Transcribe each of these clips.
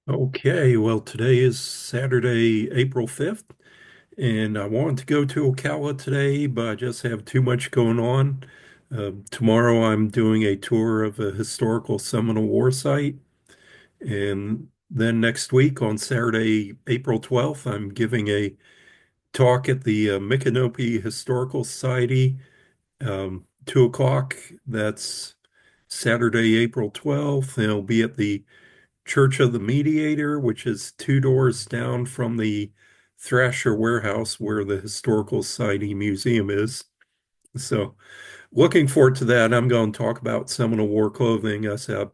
Okay, well, today is Saturday, April 5th, and I wanted to go to Ocala today, but I just have too much going on. Tomorrow, I'm doing a tour of a historical Seminole War site, and then next week on Saturday, April 12th, I'm giving a talk at the Micanopy Historical Society, 2 o'clock. That's Saturday, April 12th, and it'll be at the Church of the Mediator, which is 2 doors down from the Thrasher Warehouse where the Historical Society Museum is. So, looking forward to that. I'm going to talk about Seminole War clothing. I said,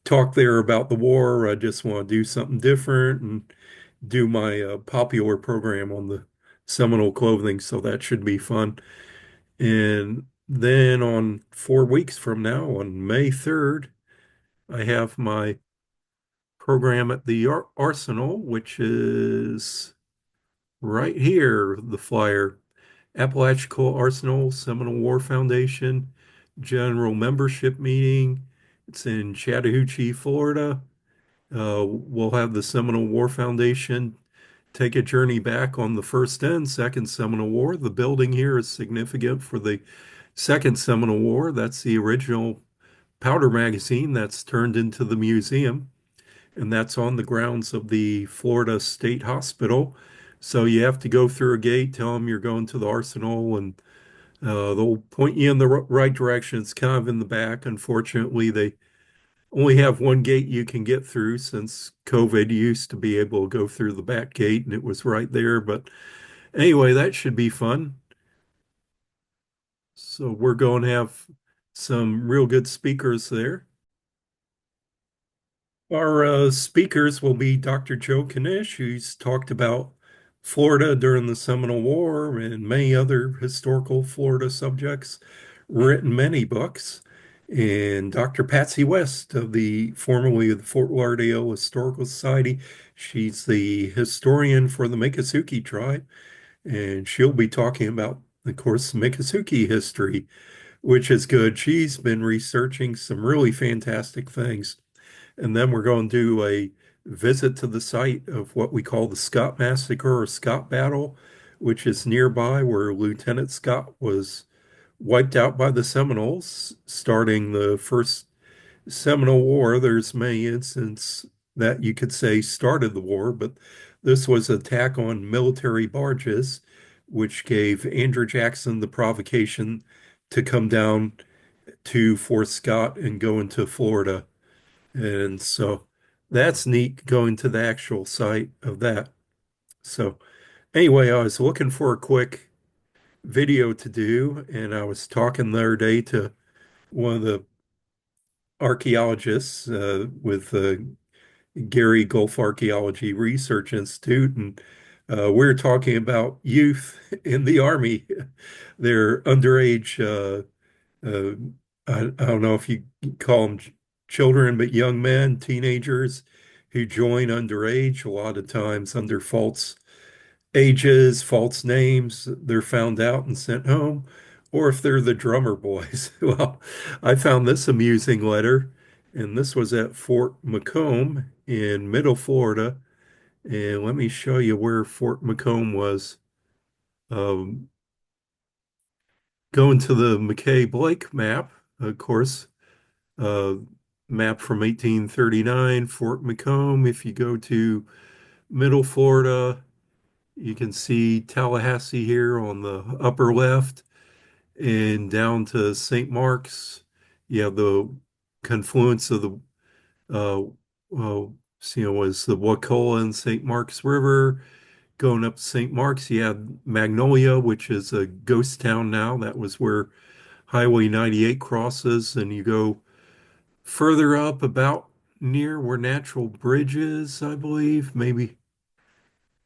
talk there about the war. I just want to do something different and do my popular program on the Seminole clothing. So, that should be fun. And then on 4 weeks from now, on May 3rd, I have my program at the Arsenal, which is right here, the flyer. Apalachicola Arsenal, Seminole War Foundation, General Membership Meeting. It's in Chattahoochee, Florida. We'll have the Seminole War Foundation take a journey back on the First and Second Seminole War. The building here is significant for the Second Seminole War. That's the original powder magazine that's turned into the museum, and that's on the grounds of the Florida State Hospital. So you have to go through a gate, tell them you're going to the arsenal, and they'll point you in the right direction. It's kind of in the back. Unfortunately, they only have one gate you can get through since COVID. You used to be able to go through the back gate, and it was right there. But anyway, that should be fun. So we're going to have some real good speakers there. Our speakers will be Dr. Joe Knish, who's talked about Florida during the Seminole War and many other historical Florida subjects, written many books, and Dr. Patsy West of the formerly of the Fort Lauderdale Historical Society. She's the historian for the Miccosukee tribe, and she'll be talking about, of course, Miccosukee history, which is good. She's been researching some really fantastic things. And then we're going to do a visit to the site of what we call the Scott Massacre or Scott Battle, which is nearby where Lieutenant Scott was wiped out by the Seminoles, starting the first Seminole War. There's many incidents that you could say started the war, but this was an attack on military barges, which gave Andrew Jackson the provocation to come down to Fort Scott and go into Florida. And so that's neat going to the actual site of that. So anyway, I was looking for a quick video to do, and I was talking the other day to one of the archaeologists with Gary Gulf Archaeology Research Institute, and we were talking about youth in the Army. They're underage uh, I don't know if you call them children, but young men, teenagers who join underage, a lot of times under false ages, false names. They're found out and sent home. Or if they're the drummer boys. Well, I found this amusing letter, and this was at Fort Macomb in Middle Florida. And let me show you where Fort Macomb was. Um, Going to the McKay Blake map, of course, uh, map from 1839, Fort Macomb. If you go to Middle Florida, you can see Tallahassee here on the upper left and down to St. Mark's. You have the confluence of the, uh, was the Wacola and St. Mark's River. Going up St. Mark's, you have Magnolia, which is a ghost town now. That was where Highway 98 crosses, and you go further up about near where Natural Bridge is, I believe, maybe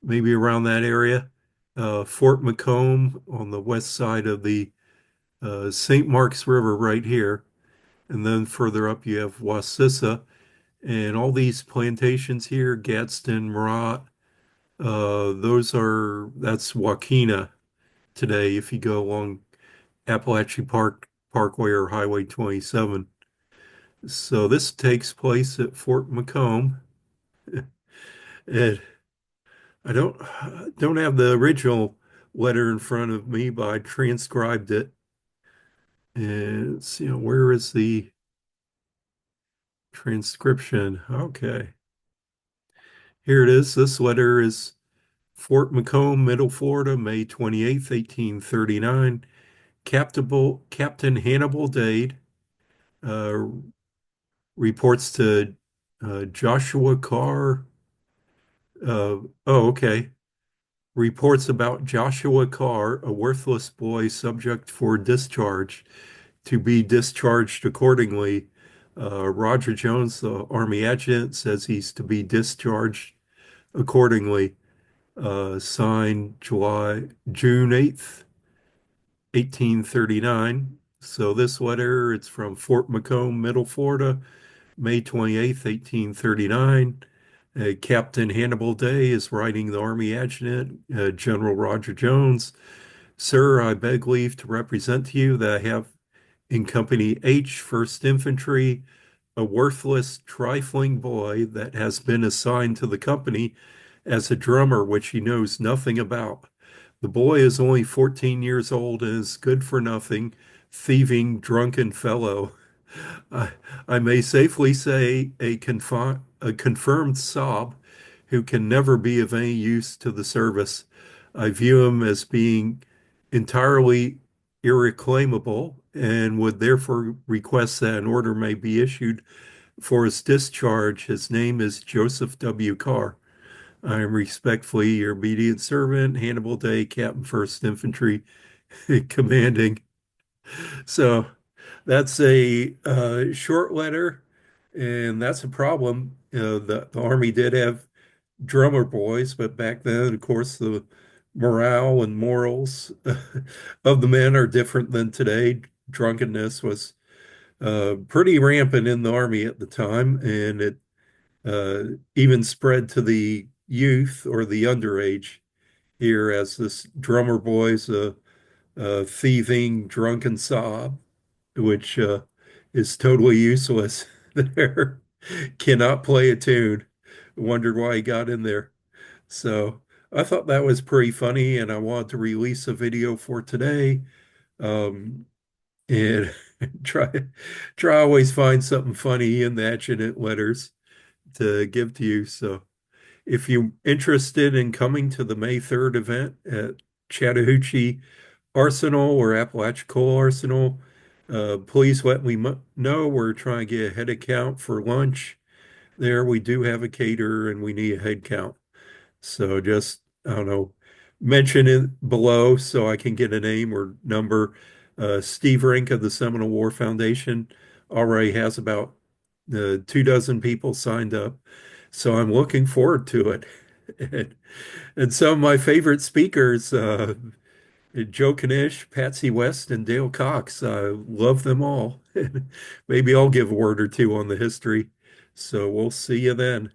around that area. Fort Macomb on the west side of the St. Mark's River right here. And then further up you have Wasissa and all these plantations here, Gadsden, Murat. That's Wakena today if you go along Appalachian Parkway or Highway 27. So this takes place at Fort Macomb. And I don't have the original letter in front of me, but I transcribed it. And it's, where is the transcription? Okay. Here it is. This letter is Fort Macomb, Middle Florida, May 28th, 1839. Captain Hannibal Dade uh, reports to Joshua Carr. Okay. Reports about Joshua Carr, a worthless boy subject for discharge, to be discharged accordingly. Roger Jones, the Army adjutant, says he's to be discharged accordingly. Signed June 8th, 1839. So this letter, it's from Fort Macomb, Middle Florida, May 28th, 1839. Captain Hannibal Day is writing the Army Adjutant, General Roger Jones. Sir, I beg leave to represent to you that I have in Company H, 1st Infantry, a worthless, trifling boy that has been assigned to the company as a drummer, which he knows nothing about. The boy is only 14 years old and is good for nothing, thieving, drunken fellow. I, I may safely say a confirmed sob who can never be of any use to the service. I view him as being entirely irreclaimable and would therefore request that an order may be issued for his discharge. His name is Joseph W. Carr. I am respectfully your obedient servant, Hannibal Day, Captain First Infantry, commanding. So that's a short letter, and that's a problem. The Army did have drummer boys, but back then, of course, the morale and morals of the men are different than today. Drunkenness was pretty rampant in the Army at the time, and it even spread to the youth or the underage here as this drummer boy's thieving, drunken sob, which is totally useless there. Cannot play a tune. Wondered why he got in there. So I thought that was pretty funny, and I wanted to release a video for today. And try try always find something funny in the adjutant letters to give to you. So if you're interested in coming to the May 3rd event at Chattahoochee Arsenal or Apalachicola Arsenal, please let me know. We're trying to get a head count for lunch there. We do have a caterer and we need a head count. So just, I don't know, mention it below so I can get a name or number. Steve Rink of the Seminole War Foundation already has about 2 dozen people signed up. So I'm looking forward to it. And some of my favorite speakers, Joe Knish, Patsy West, and Dale Cox. I love them all. Maybe I'll give a word or two on the history. So we'll see you then.